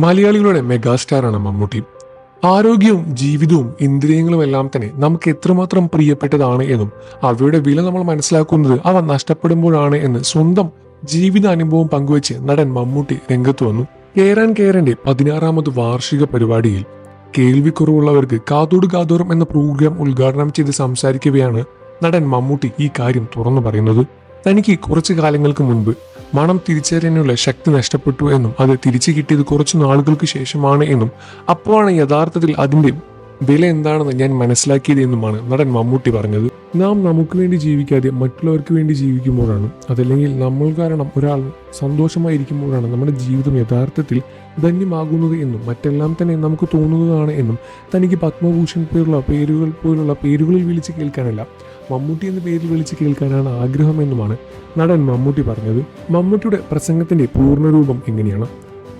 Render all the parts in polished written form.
മലയാളികളുടെ മെഗാസ്റ്റാറാണ് മമ്മൂട്ടി. ആരോഗ്യവും ജീവിതവും ഇന്ദ്രിയങ്ങളും എല്ലാം തന്നെ നമുക്ക് എത്രമാത്രം പ്രിയപ്പെട്ടതാണ് എന്നും അവയുടെ വില നമ്മൾ മനസ്സിലാക്കുന്നത് അവ നഷ്ടപ്പെടുമ്പോഴാണ് എന്ന് സ്വന്തം ജീവിതാനുഭവം പങ്കുവച്ച് നടൻ മമ്മൂട്ടി രംഗത്ത് വന്നു. കേറാൻ കേറന്റെ 16ാമത് വാർഷിക പരിപാടിയിൽ കേൾവിക്കുറവുള്ളവർക്ക് കാതോട് കാതോരം എന്ന പ്രോഗ്രാം ഉദ്ഘാടനം ചെയ്ത് സംസാരിക്കവെയാണ് നടൻ മമ്മൂട്ടി ഈ കാര്യം തുറന്നു പറയുന്നത്. തനിക്ക് കുറച്ചു കാലങ്ങൾക്ക് മുൻപ് മണം തിരിച്ചറിയാനുള്ള ശക്തി നഷ്ടപ്പെട്ടു എന്നും അത് തിരിച്ചു കിട്ടിയത് കുറച്ചു നാളുകൾക്ക് ശേഷമാണ് എന്നും അപ്പോഴാണ് യഥാർത്ഥത്തിൽ അതിന്റെ വില എന്താണെന്ന് ഞാൻ മനസ്സിലാക്കിയത് എന്നുമാണ് നടൻ മമ്മൂട്ടി പറഞ്ഞത്. നാം നമുക്ക് വേണ്ടി ജീവിക്കാതെ മറ്റുള്ളവർക്ക് വേണ്ടി ജീവിക്കുമ്പോഴാണ്, അതല്ലെങ്കിൽ നമ്മൾ കാരണം ഒരാൾ സന്തോഷമായിരിക്കുമ്പോഴാണ് നമ്മുടെ ജീവിതം യഥാർത്ഥത്തിൽ ധന്യമാകുന്നത് എന്നും മറ്റെല്ലാം തന്നെ നമുക്ക് തോന്നുന്നതാണ് എന്നും തനിക്ക് പത്മഭൂഷൺ പോലുള്ള പേരുകളിൽ വിളിച്ച് കേൾക്കാനല്ല, മമ്മൂട്ടി എന്ന പേരിൽ വിളിച്ച് കേൾക്കാനാണ് ആഗ്രഹമെന്നുമാണ് നടൻ മമ്മൂട്ടി പറഞ്ഞത്. മമ്മൂട്ടിയുടെ പ്രസംഗത്തിന്റെ പൂർണ്ണരൂപം എങ്ങനെയാണ്?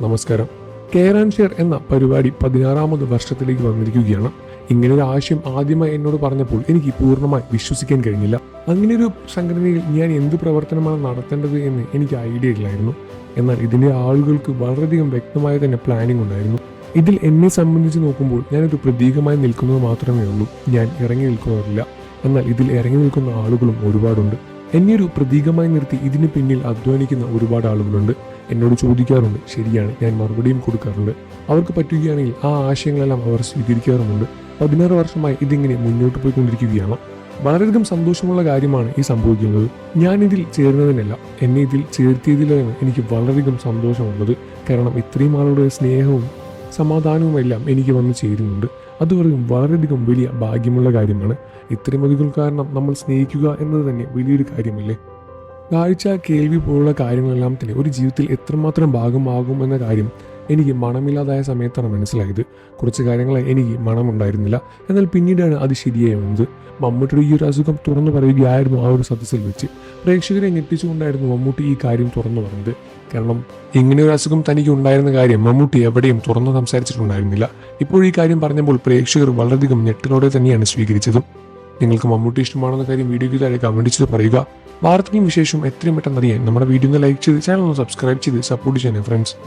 നമസ്കാരം. കെയർ ആൻഡ് ഷെയർ എന്ന പരിപാടി 16ാമത് വർഷത്തിലേക്ക് വന്നിരിക്കുകയാണ്. ഇങ്ങനൊരു ആശയം ആദ്യമായി എന്നോട് പറഞ്ഞപ്പോൾ എനിക്ക് പൂർണ്ണമായി വിശ്വസിക്കാൻ കഴിഞ്ഞില്ല. അങ്ങനെയൊരു സംഘടനയിൽ ഞാൻ എന്ത് പ്രവർത്തനമാണ് നടത്തേണ്ടത് എന്ന് എനിക്ക് ഐഡിയ ഇല്ലായിരുന്നു. എന്നാൽ ഇതിന്റെ ആളുകൾക്ക് വളരെയധികം വ്യക്തമായ തന്നെ പ്ലാനിംഗ് ഉണ്ടായിരുന്നു. ഇതിൽ എന്നെ സംബന്ധിച്ച് നോക്കുമ്പോൾ ഞാനൊരു പ്രതീകമായി നിൽക്കുന്നത് മാത്രമേ ഉള്ളൂ. ഞാൻ ഇറങ്ങി നിൽക്കുന്നവരില്ല. എന്നാൽ ഇതിൽ ഇറങ്ങി നിൽക്കുന്ന ആളുകളും ഒരുപാടുണ്ട്. എന്നെ ഒരു പ്രതീകമായി നിർത്തി ഇതിന് പിന്നിൽ അധ്വാനിക്കുന്ന ഒരുപാട് ആളുകളുണ്ട്. എന്നോട് ചോദിക്കാറുണ്ട്, ശരിയാണ്, ഞാൻ മറുപടിയും കൊടുക്കാറുണ്ട്. അവർക്ക് പറ്റുകയാണെങ്കിൽ ആ ആശയങ്ങളെല്ലാം അവർ സ്വീകരിക്കാറുമുണ്ട്. 16 വർഷമായി ഇതിങ്ങനെ മുന്നോട്ട് പോയിക്കൊണ്ടിരിക്കുകയാണ്. വളരെയധികം സന്തോഷമുള്ള കാര്യമാണ് ഈ സംഭവിക്കുന്നത്. ഞാൻ ഇതിൽ ചേർന്നതിനല്ല, എന്നെ ഇതിൽ ചേർത്തിയതിലാണ് എനിക്ക് വളരെയധികം സന്തോഷമുള്ളത്. കാരണം ഇത്രയും ആളുടെ സ്നേഹവും സമാധാനവും എല്ലാം എനിക്ക് വന്ന് ചേരുന്നുണ്ട്. അത് വളരെയധികം വലിയ ഭാഗ്യമുള്ള കാര്യമാണ്. ഇത്രയും അധികം കാരണം നമ്മൾ സ്നേഹിക്കുക എന്നത് തന്നെ വലിയൊരു കാര്യമല്ലേ. കാഴ്ച, കേൾവി പോലുള്ള കാര്യങ്ങളെല്ലാം തന്നെ ഒരു ജീവിതത്തിൽ എത്രമാത്രം ഭാഗമാകും എന്ന കാര്യം എനിക്ക് മണമില്ലാതായ സമയത്താണ് മനസ്സിലായത്. കുറച്ച് കാര്യങ്ങളെ എനിക്ക് മണമുണ്ടായിരുന്നില്ല. എന്നാൽ പിന്നീടാണ് അത് ശരിയാവുന്നത്. മമ്മൂട്ടിയുടെ ഈ ഒരു അസുഖം തുറന്നു പറയുകയായിരുന്നു ആ ഒരു സദസ്സിൽ വെച്ച്. പ്രേക്ഷകരെ ഞെട്ടിച്ചുകൊണ്ടായിരുന്നു മമ്മൂട്ടി ഈ കാര്യം തുറന്നു പറഞ്ഞത്. കാരണം ഇങ്ങനെ ഒരു അസുഖം തനിക്ക് ഉണ്ടായിരുന്ന കാര്യം മമ്മൂട്ടി എവിടെയും തുറന്നു സംസാരിച്ചിട്ടുണ്ടായിരുന്നില്ല. ഇപ്പോൾ ഈ കാര്യം പറഞ്ഞപ്പോൾ പ്രേക്ഷകർ വളരെയധികം ഞെട്ടലോടെ തന്നെയാണ് സ്വീകരിച്ചതും. നിങ്ങൾക്ക് മമ്മൂട്ടി ഇഷ്ടമാണെന്ന കാര്യം വീഡിയോയ്ക്ക് താഴെ കമന്റ് ചെയ്ത് പറയുക. വാർത്തയും വിശേഷവും എത്രയും പെട്ടെന്ന് അറിയാൻ നമ്മുടെ വീഡിയോ ഒന്ന് ലൈക്ക് ചെയ്ത് ചാനൽ ഒന്ന് സബ്സ്ക്രൈബ് ചെയ്ത് സപ്പോർട്ട് ചെയ്യണേ ഫ്രണ്ട്സ്.